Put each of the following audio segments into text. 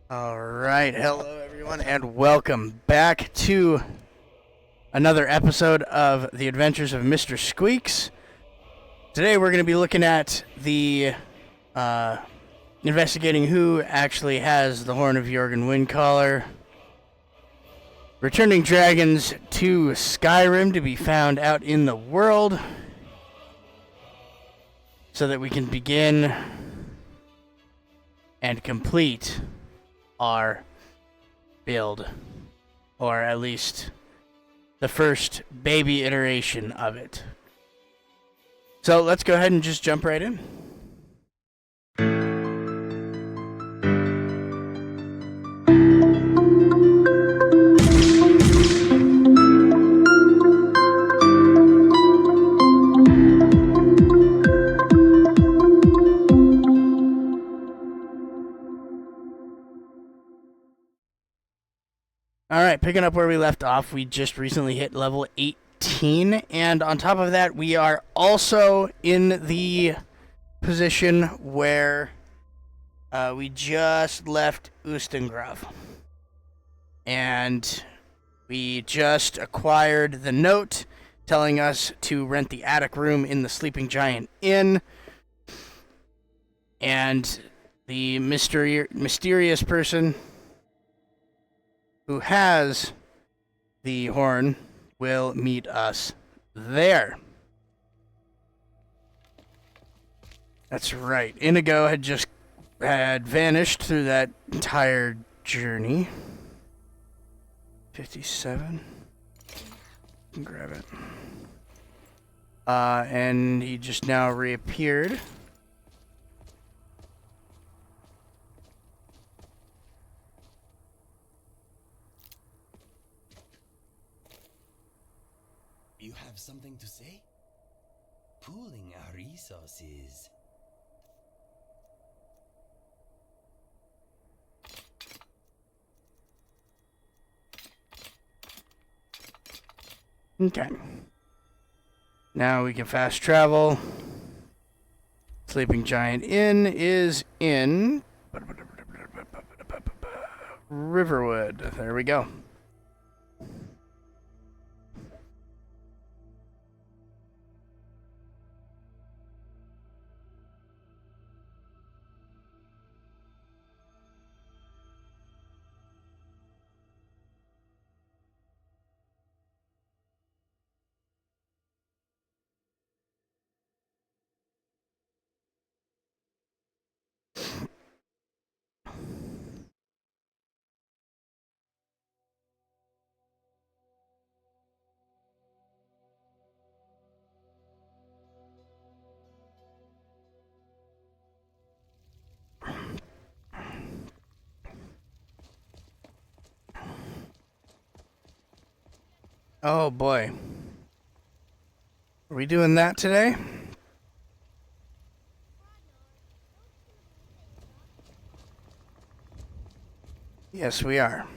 Alright, hello everyone, and welcome back to another episode of The Adventures of Mr. Squeaks. Today we're going to be looking at the, investigating who actually has the Horn of Jorgen Windcaller. Returning dragons to Skyrim to be found out in the world, so that we can begin and complete our build, or at least the first baby iteration of it. So let's go ahead and just jump right in. Alright, picking up where we left off, we just recently hit level 18, and on top of that, we are also in the position where we just left Ustengrav. And we just acquired the note telling us to rent the attic room in the Sleeping Giant Inn. And the mysterious person who has the horn will meet us there. That's right. Inigo had vanished through that entire journey. 57. Can grab it. And he just now reappeared. You have something to say? Pooling our resources. Okay. Now we can fast travel. Sleeping Giant Inn is in Riverwood. There we go. Oh boy. Are we doing that today? Yes, we are.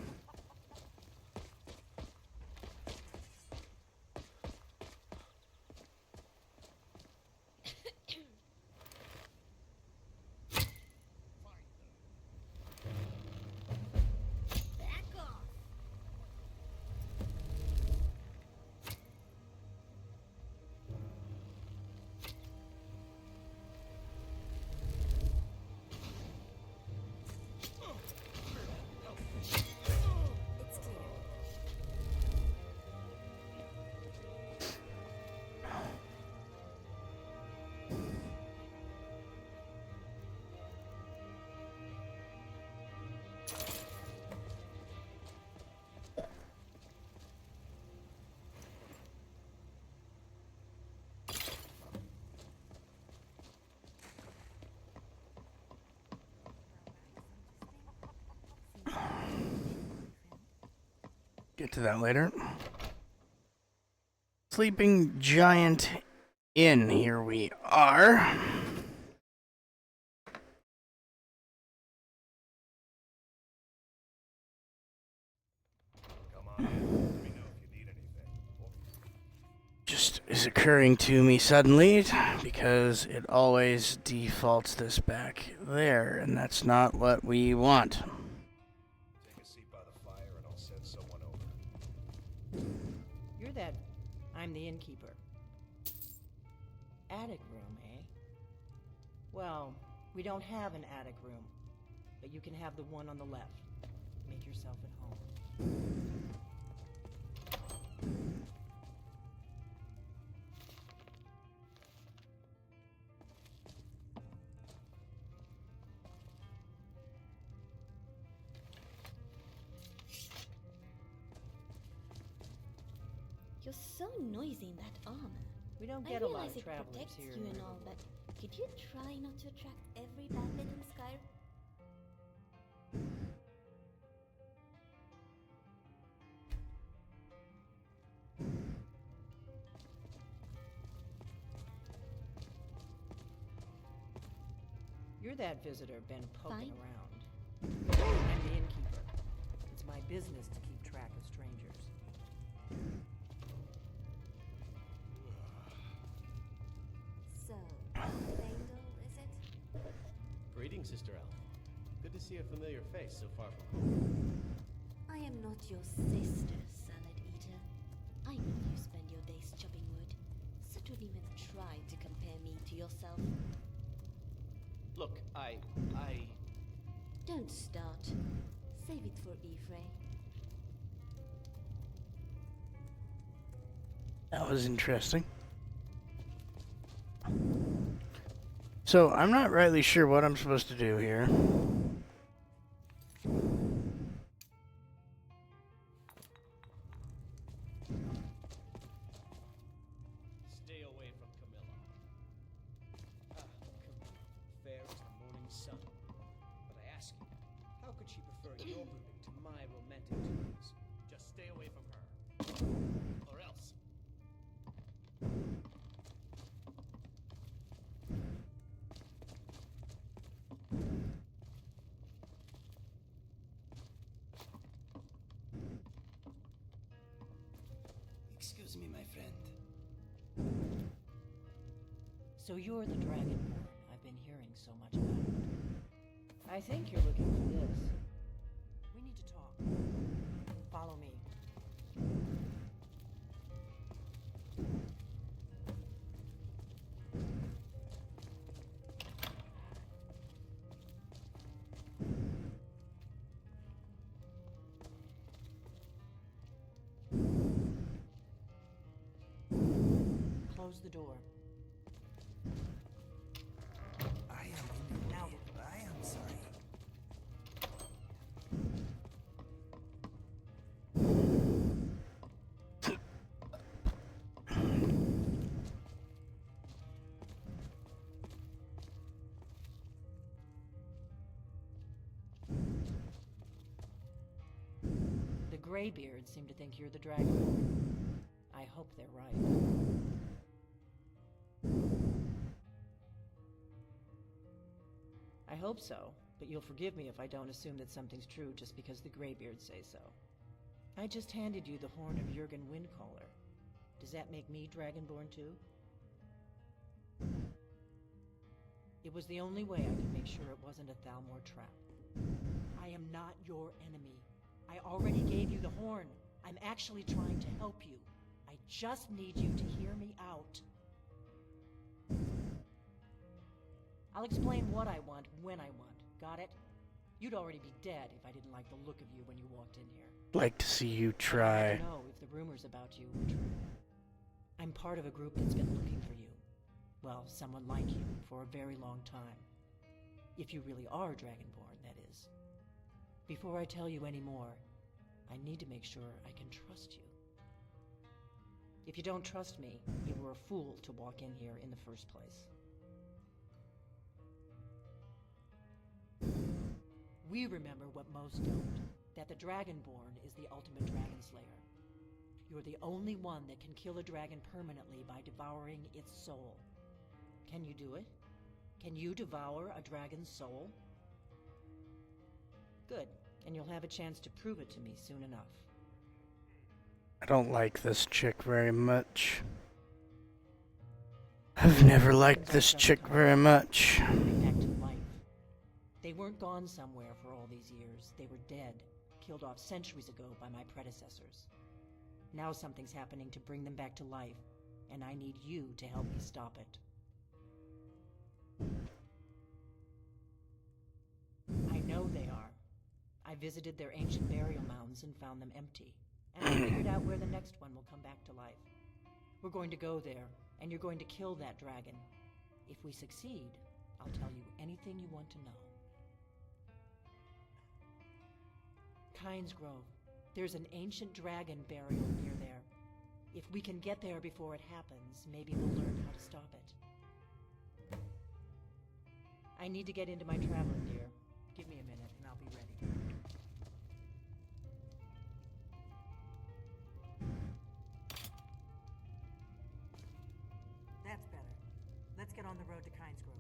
Get to that later. Sleeping Giant Inn, here we are. Just is occurring to me suddenly because it always defaults this back there, and that's not what we want. I'm the innkeeper. Attic room, eh? Well, we don't have an attic room, but you can have the one on the left. Make yourself at home. You're so noisy in that armor. We don't I get a lot realize of it travelers protects here. you and all, but could you try not to attract every bandit in Skyrim? You're that visitor been poking Fine. around. I'm the innkeeper. It's my business to keep track of strangers. So, Vangel, is it? Greetings, Sister Elf. Good to see a familiar face so far from home. I am not your sister, salad eater. I know you spend your days chopping wood, so don't even try to compare me to yourself. Look, I... Don't start. Save it for Ephraim. That was interesting. So, I'm not rightly sure what I'm supposed to do here. Stay away from Camilla. Camilla, fair as the morning sun. But I ask you, how could she prefer your brooding to my romantic tunes? Just stay away from her. Or else. Excuse me, my friend. So you're the Dragonborn I've been hearing so much about. I think you're looking for this. We need to talk. Follow me. Close the door. I am in the Now. way. I am sorry. The Greybeards seem to think you're the Dragonborn. I hope they're right. I hope so, but you'll forgive me if I don't assume that something's true just because the Greybeards say so. I just handed you the horn of Jurgen Windcaller. Does that make me Dragonborn too? It was the only way I could make sure it wasn't a Thalmor trap. I am not your enemy. I already gave you the horn. I'm actually trying to help you. I just need you to hear me out. I'll explain what I want when I want. Got it? You'd already be dead if I didn't like the look of you when you walked in here. Like to see you I try. don't know if the rumors about you were true. I'm part of a group that's been looking for you. Well, someone like you for a very long time. If you really are Dragonborn, that is. Before I tell you any more, I need to make sure I can trust you. If you don't trust me, you were a fool to walk in here in the first place. We remember what most don't, that the Dragonborn is the ultimate dragon slayer. You're the only one that can kill a dragon permanently by devouring its soul. Can you do it? Can you devour a dragon's soul? Good, and you'll have a chance to prove it to me soon enough. I don't like this chick very much. I've never liked this chick very much. Coming back to life. They weren't gone somewhere for all these years. They were dead, killed off centuries ago by my predecessors. Now something's happening to bring them back to life, and I need you to help me stop it. I know they are. I visited their ancient burial mounds and found them empty, and I figured out where the next one will come back to life. We're going to go there, and you're going to kill that dragon. If we succeed, I'll tell you anything you want to know. Kynes Grove. There's an ancient dragon burial near there. If we can get there before it happens, maybe we'll learn how to stop it. I need to get into my traveling gear. Give me a minute and I'll be ready. That's better. Let's get on the road to Kynes Grove.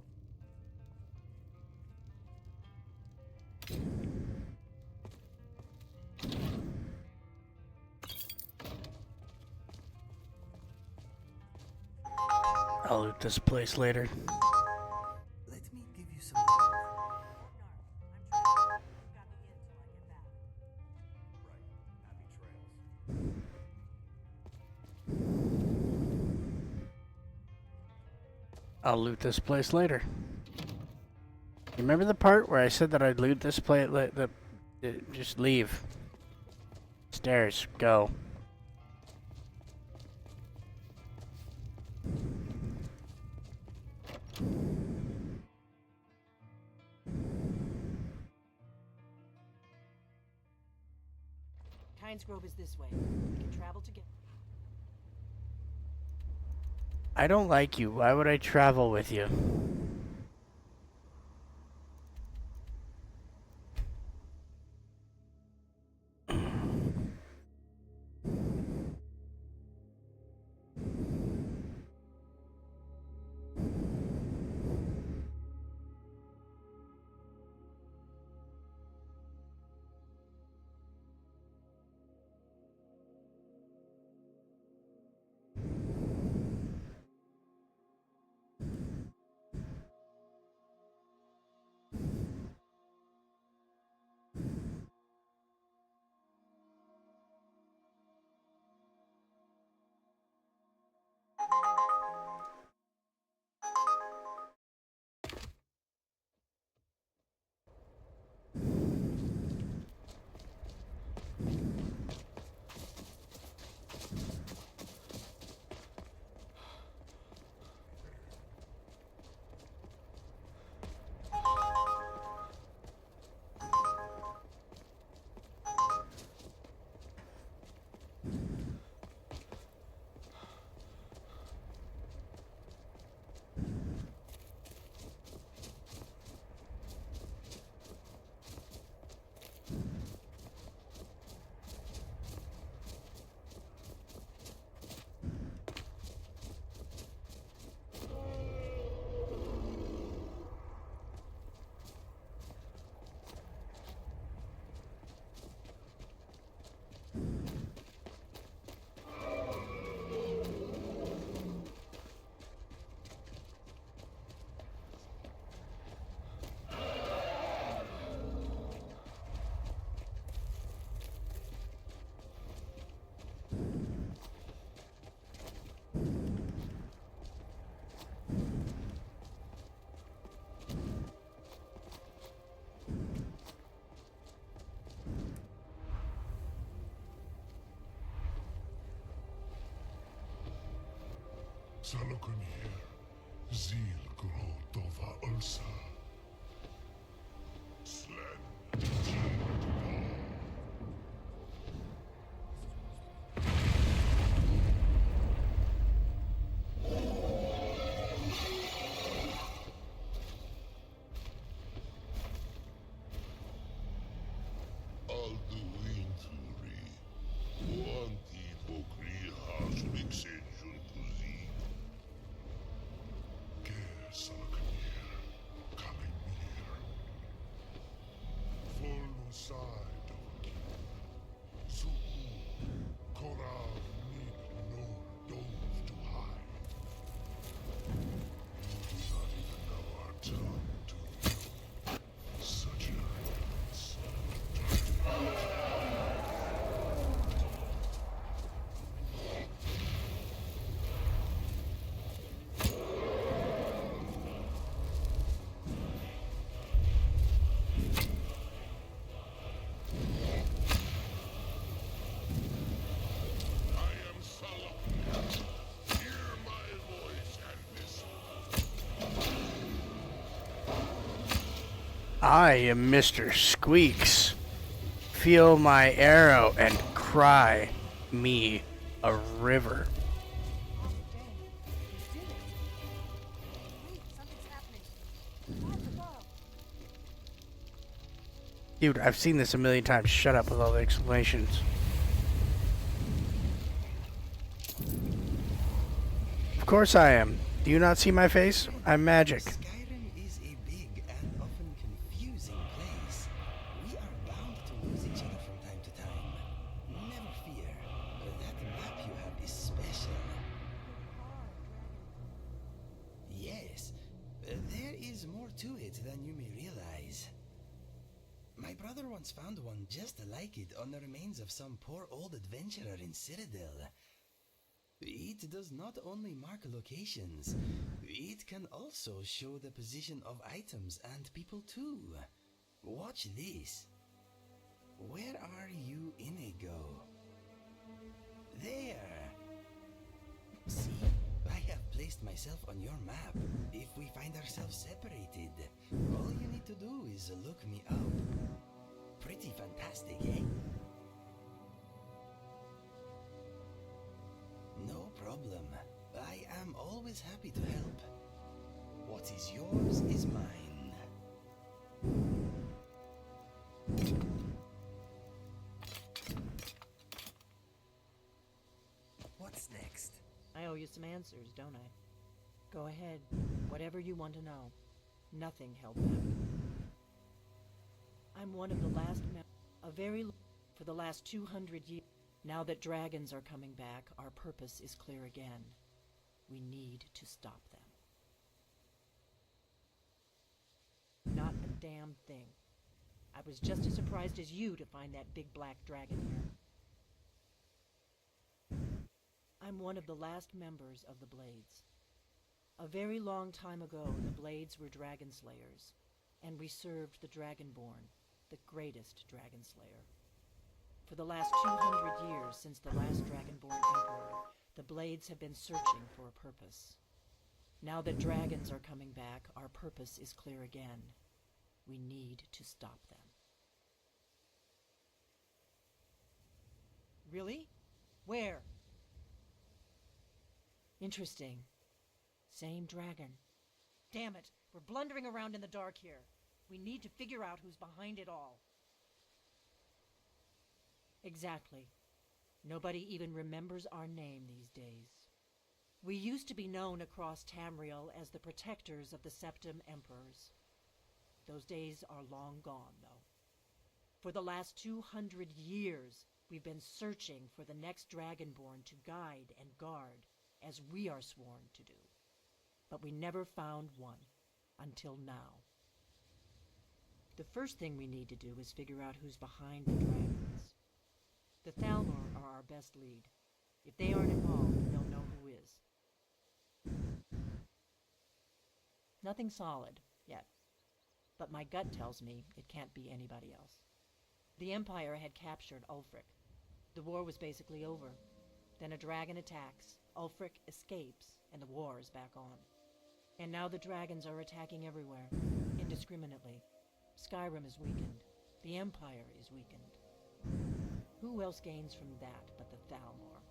I'll loot this place later. Let me give you some advice. I'm trying. You've got me in till I get back. Right. Happy trails. I'll loot this place later. You remember the part where I said that I'd loot this place? Just leave. Stairs. Go. Kynes Grove is this way. We can travel together. I don't like you. Why would I travel with you? Sahloknir, Zil Grotova Ulsa. Slen. Alduinturi, Wanti Bokri Haswixen Junkuzi. Sahloknir, coming near. Full side of Zuku, Koral need no dove to hide. You do not even know our tongue, do you? Such arrogance. I am Mr. Squeaks. Feel my arrow and cry me a river. Dude, I've seen this a million times. Shut up with all the explanations. Of course I am. Do you not see my face? I'm magic. Skyrim is a big and often confusing place. We are bound to lose each other from time to time. Never fear. That map you have is special. Yes, there is more to it than you may realize. My brother once found one just like it on the remains of some poor old adventurer in Citadel. It does not only mark locations, it can also show the position of items and people too. Watch this. Where are you, Inigo? There! See, I have placed myself on your map. If we find ourselves separated, all you need to do is look me up. Pretty fantastic, eh? No problem. I am always happy to help. What is yours is mine. What's next? I owe you some answers, don't I? Go ahead. Whatever you want to know. Nothing held back. I'm one of the last for the last 200 years. Now that dragons are coming back, our purpose is clear again. We need to stop them. Not a damn thing. I was just as surprised as you to find that big black dragon here. I'm one of the last members of the Blades. A very long time ago, the Blades were dragon slayers, and we served the Dragonborn, the greatest dragon slayer. For the last 200 years since the last Dragonborn Emperor, the Blades have been searching for a purpose. Now that dragons are coming back, our purpose is clear again. We need to stop them. Really? Where? Interesting. Same dragon. Damn it, we're blundering around in the dark here. We need to figure out who's behind it all. Exactly. Nobody even remembers our name these days. We used to be known across Tamriel as the protectors of the Septim Emperors. Those days are long gone, though. For the last 200 years, we've been searching for the next Dragonborn to guide and guard, as we are sworn to do. But we never found one, until now. The first thing we need to do is figure out who's behind the dragons. The Thalmor are our best lead. If they aren't involved, they'll know who is. Nothing solid, yet. But my gut tells me it can't be anybody else. The Empire had captured Ulfric. The war was basically over. Then a dragon attacks, Ulfric escapes, and the war is back on. And now the dragons are attacking everywhere, indiscriminately. Skyrim is weakened. The Empire is weakened. Who else gains from that but the Thalmor?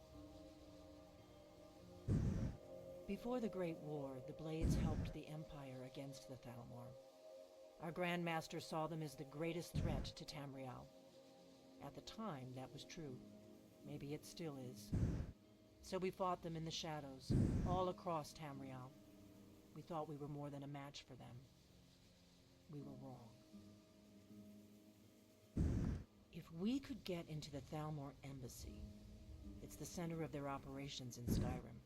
Before the Great War, the Blades helped the Empire against the Thalmor. Our Grandmaster saw them as the greatest threat to Tamriel. At the time, that was true. Maybe it still is. So we fought them in the shadows, all across Tamriel. We thought we were more than a match for them. We were wrong. If we could get into the Thalmor embassy, it's the center of their operations in Skyrim.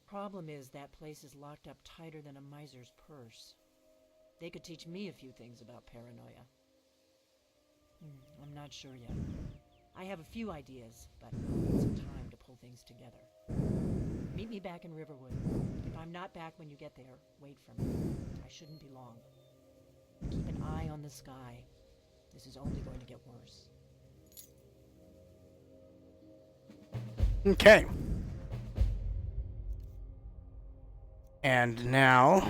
Problem is, that place is locked up tighter than a miser's purse. They could teach me a few things about paranoia. I'm not sure yet. I have a few ideas, but I'll need some time to pull things together. Meet me back in Riverwood. If I'm not back when you get there, wait for me. I shouldn't be long. Keep an eye on the sky. This is only going to get worse. Okay. And now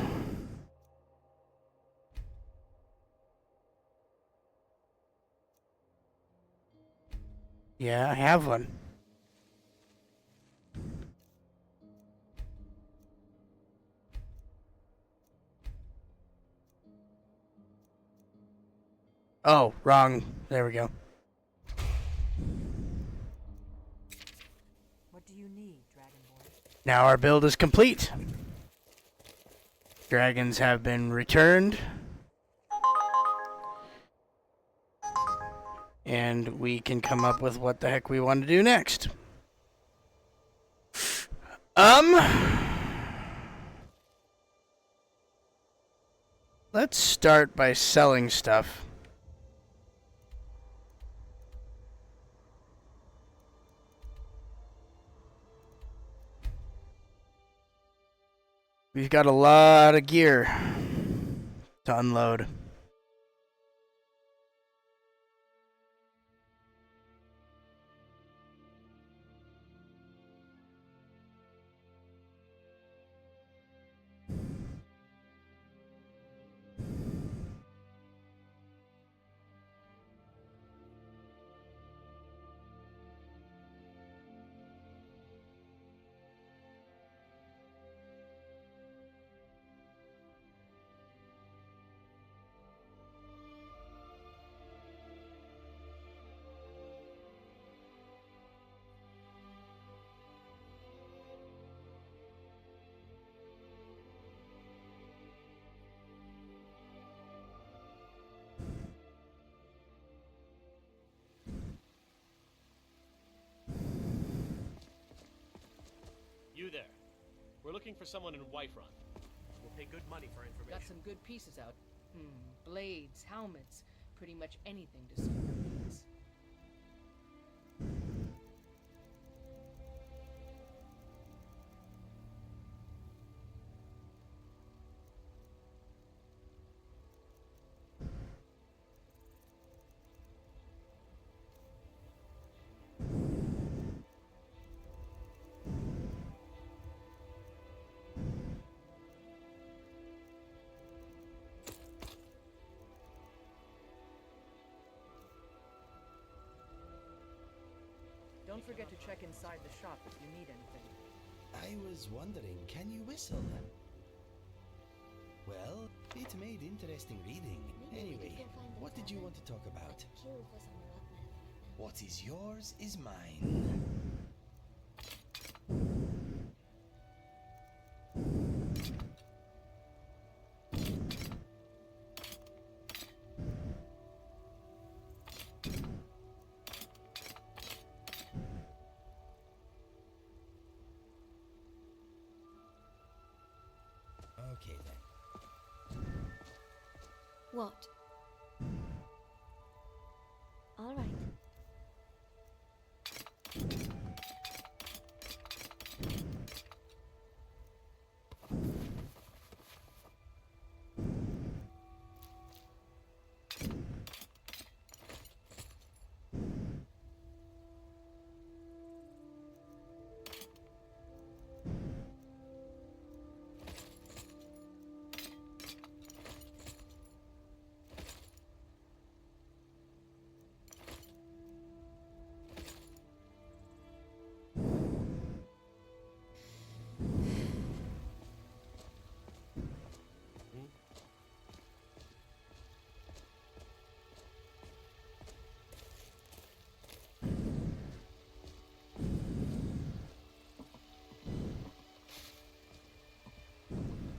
Yeah, I have one. Oh, wrong. There we go. What do you need, Dragonborn? Now our build is complete. Dragons have been returned. And we can come up with what the heck we want to do next. Let's start by selling stuff. We've got a lot of gear to unload. You there. We're looking for someone in Whiterun. We'll pay good money for information. Got some good pieces out. Blades, helmets, pretty much anything to suit your needs. Don't forget to check inside the shop if you need anything. I was wondering, can you whistle? Well, it made interesting reading. Maybe we could Anyway, go find the what did you tavern. want to talk about? Kill for some bloodbath right now. What is yours is mine. Okay then. What? All right.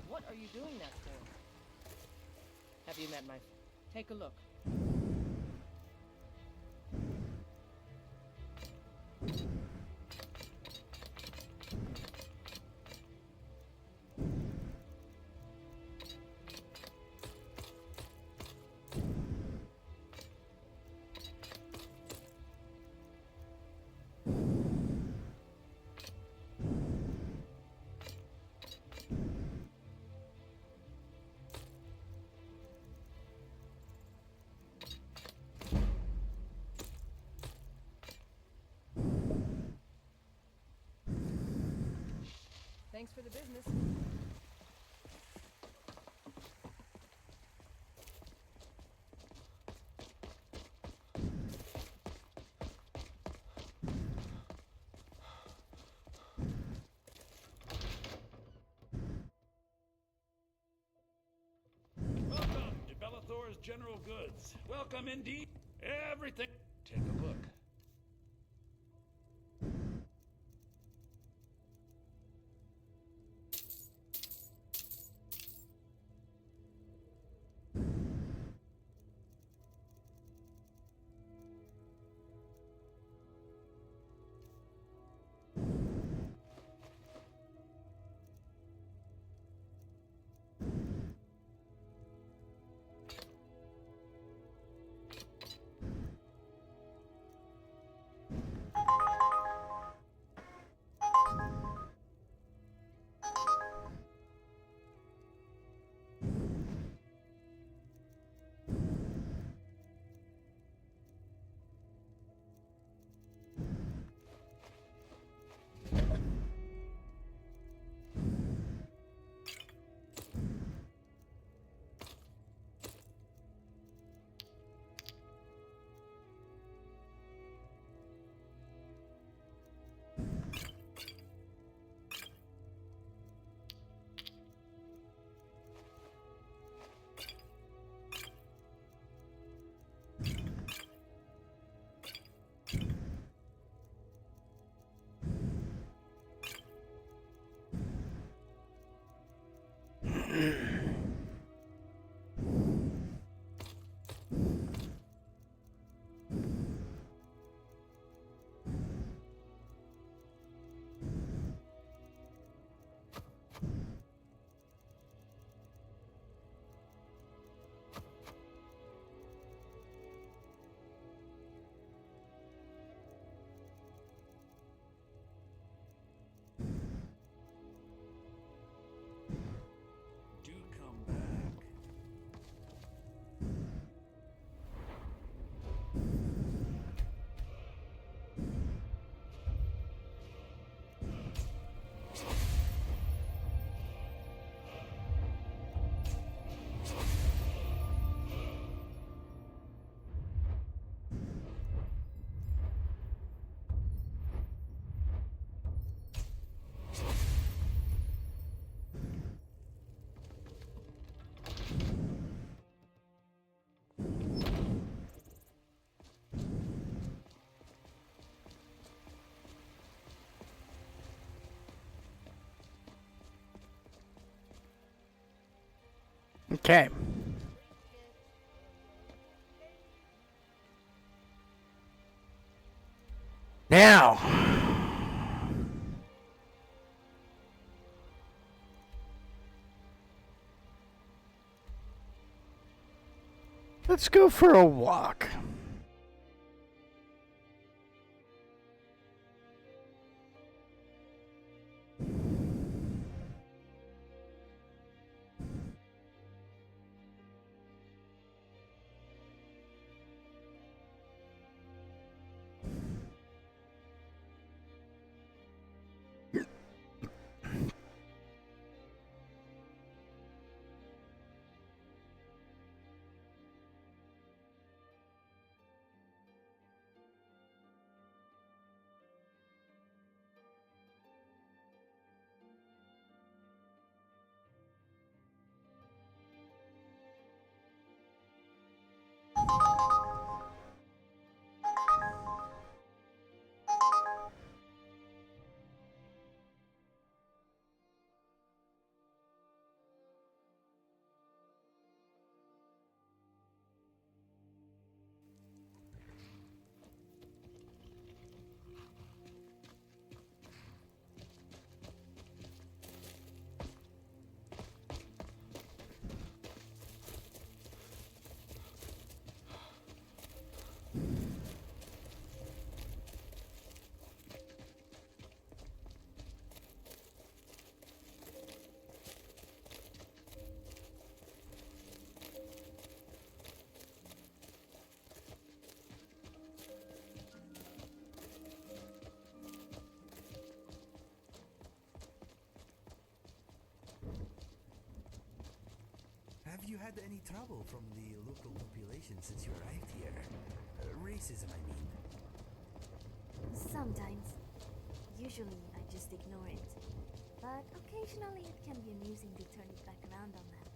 What are you doing that for? Have you met my... Take a look. Thanks for the business. goods. Welcome indeed. Everything. Take a look. Do come back. Okay. Now, let's go for a walk. Have you had any trouble from the local population since you arrived here? Racism, I mean. Sometimes. Usually I just ignore it. But occasionally it can be amusing to turn it back around on them.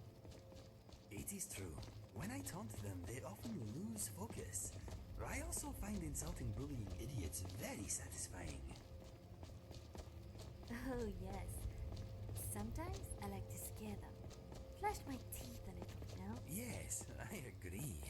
It is true. When I taunt them, they often lose focus. I also find insulting bullying idiots very satisfying. Oh, yes. Sometimes I like to scare them. Flash my teeth a little, you know? Yes, I agree.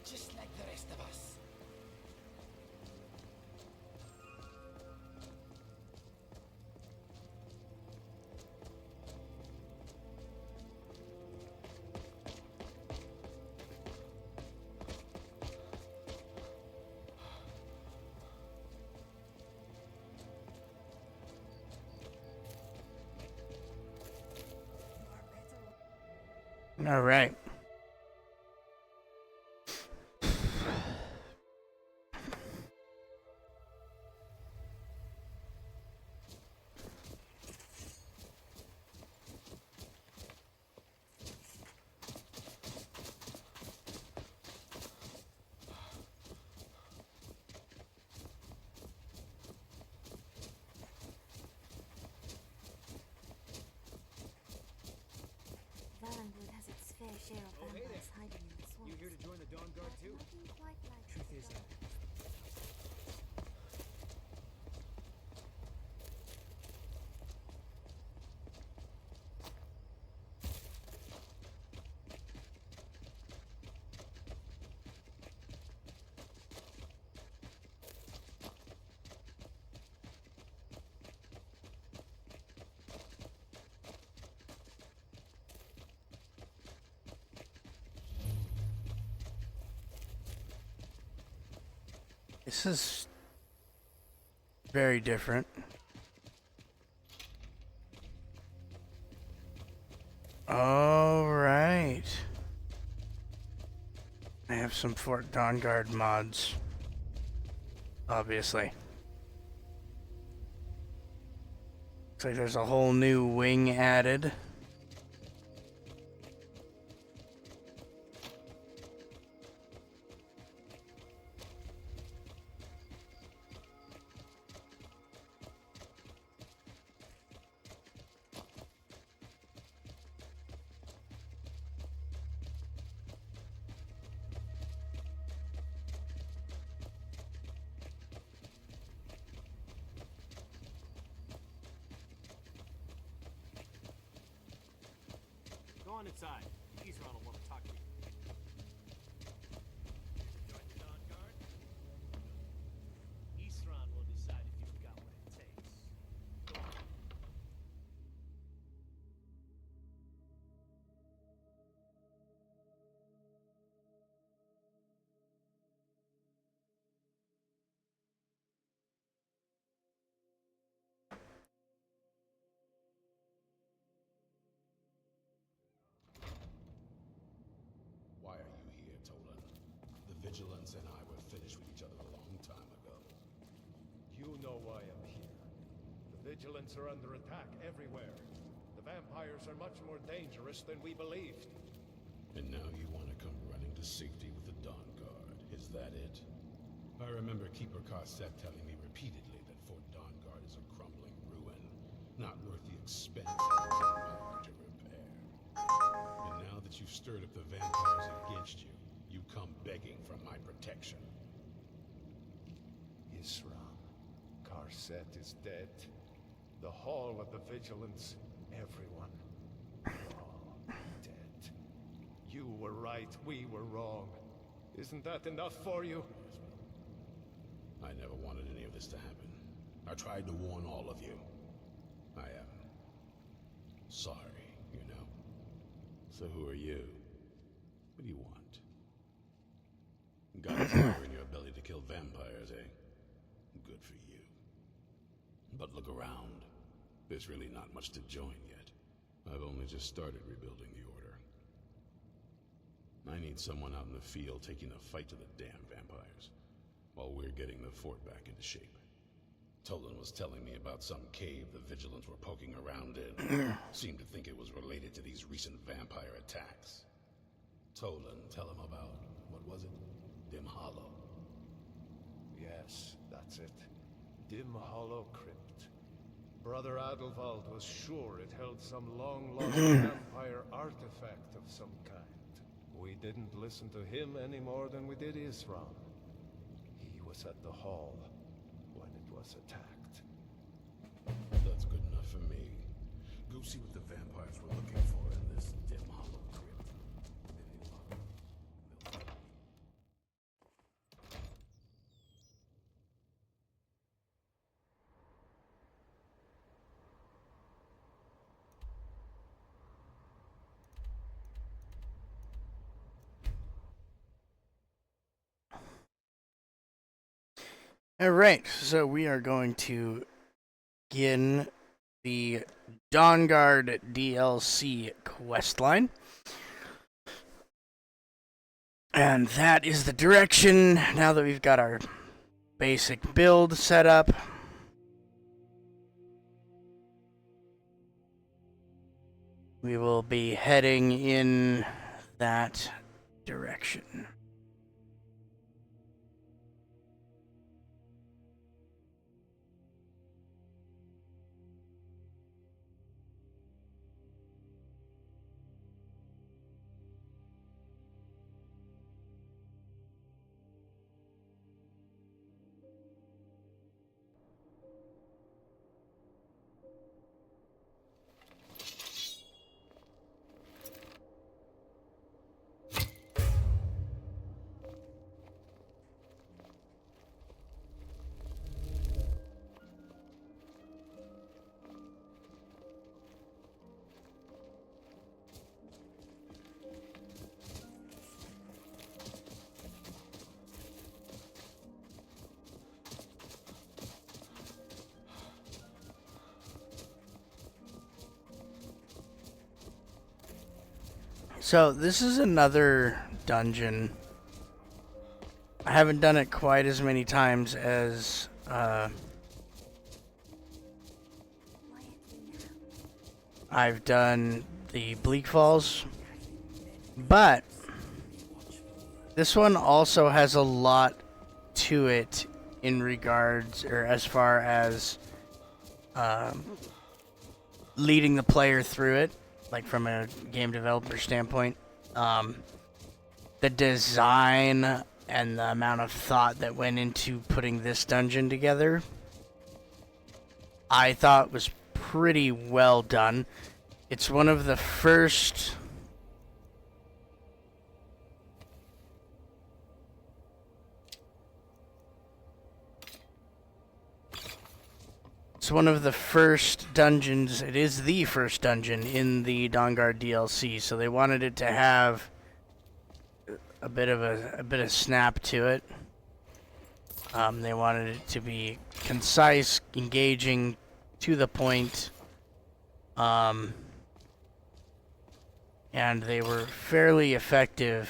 Just like the rest of us. All right. Valenwood has its fair share of Oh, hey there. vampires hiding in the swamps. You here to join the Dawn Guard but too? nothing quite like Truth the is, dawn. This is very different. All right. I have some Fort Dawnguard mods. Obviously. Looks like there's a whole new wing added. Go on inside. Isran will want to talk to you. Join the Dawn Guard? Isran will decide if you've got what it takes. Go on. Why are you here, Tolan? The Vigilance and I were finished with each other a long time ago. You know why I'm here. The Vigilants are under attack everywhere. The vampires are much more dangerous than we believed. And now you want to come running to safety with the Dawn Guard. Is that it? I remember Keeper Carset telling me repeatedly that Fort Dawn Guard is a crumbling ruin, not worth the expense and manpower to repair. And now that you've stirred up the vampires against you, you come begging for my protection. Isram, Carset is dead. The Hall of the Vigilance, everyone, we're all dead. You were right, we were wrong. Isn't that enough for you? I never wanted any of this to happen. I tried to warn all of you. I am sorry, you know. So who are you? What do you want? Got a fire in your belly to kill vampires, eh? Good for you. But look around. There's really not much to join yet. I've only just started rebuilding the Order. I need someone out in the field taking a fight to the damn vampires. while we're getting the fort back into shape. Tolan was telling me about some cave the Vigilants were poking around in. Seemed to think it was related to these recent vampire attacks. Tolan, tell him about, what was it? Dim Hollow. Yes, that's it. Dim Hollow Crypt. Brother Adelwald was sure it held some long-lost vampire artifact of some kind. We didn't listen to him any more than we did Isram. He was at the hall when it was attacked. That's good enough for me. Go see what the vampires were looking for in this Dim Hollow Crypt. Maybe they'll- Alright, so we are going to begin the Dawnguard DLC questline. And that is the direction, now that we've got our basic build set up. We will be heading in that direction. So this is another dungeon. I haven't done it quite as many times as I've done the Bleak Falls, but this one also has a lot to it in regards, or as far as leading the player through it. Like from a game developer standpoint, the design and the amount of thought that went into putting this dungeon together, I thought was pretty well done. It's one of the first dungeons. It is the first dungeon in the Dawnguard DLC, so they wanted it to have a bit of snap to it. They wanted it to be concise, engaging, to the point, and they were fairly effective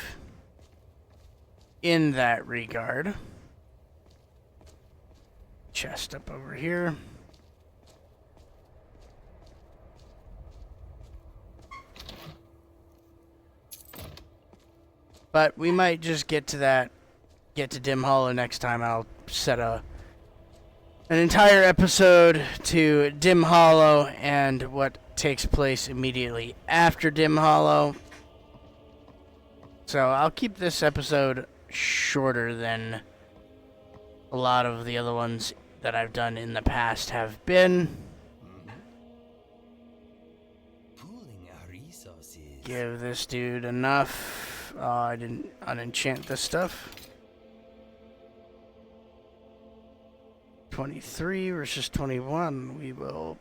in that regard. Chest up over here. But we might just get to Dim Hollow next time. I'll set an entire episode to Dim Hollow and what takes place immediately after Dim Hollow. So I'll keep this episode shorter than a lot of the other ones that I've done in the past have been. Pooling our resources. Give this dude enough. I didn't unenchant this stuff. 23 versus 21. We will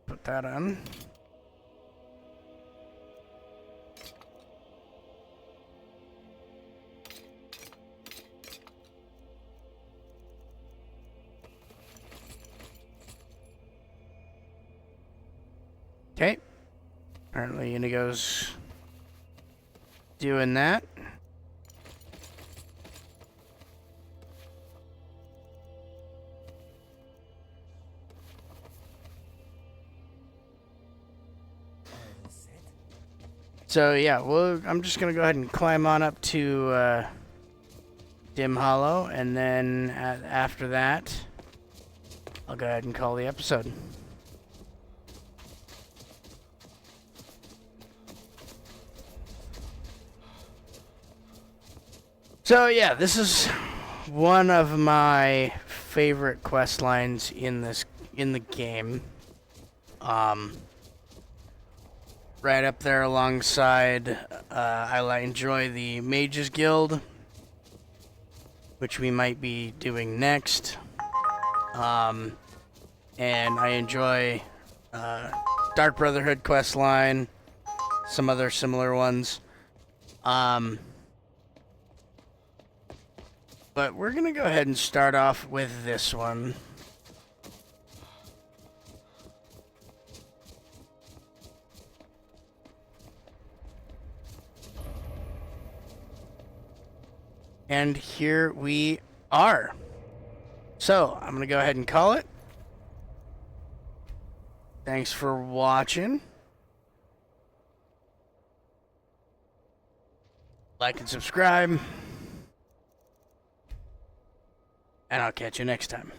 put that on. Okay. Apparently Inigo's doing that. So yeah, I'm just gonna go ahead and climb on up to Dim Hollow, and then after that, I'll go ahead and call the episode. So yeah, this is one of my favorite quest lines in the game. Right up there alongside, I enjoy the Mages Guild, which we might be doing next. And I enjoy Dark Brotherhood quest line, some other similar ones. But we're gonna go ahead and start off with this one. And here we are. So, I'm gonna go ahead and call it. Thanks for watching. Like and subscribe. And I'll catch you next time.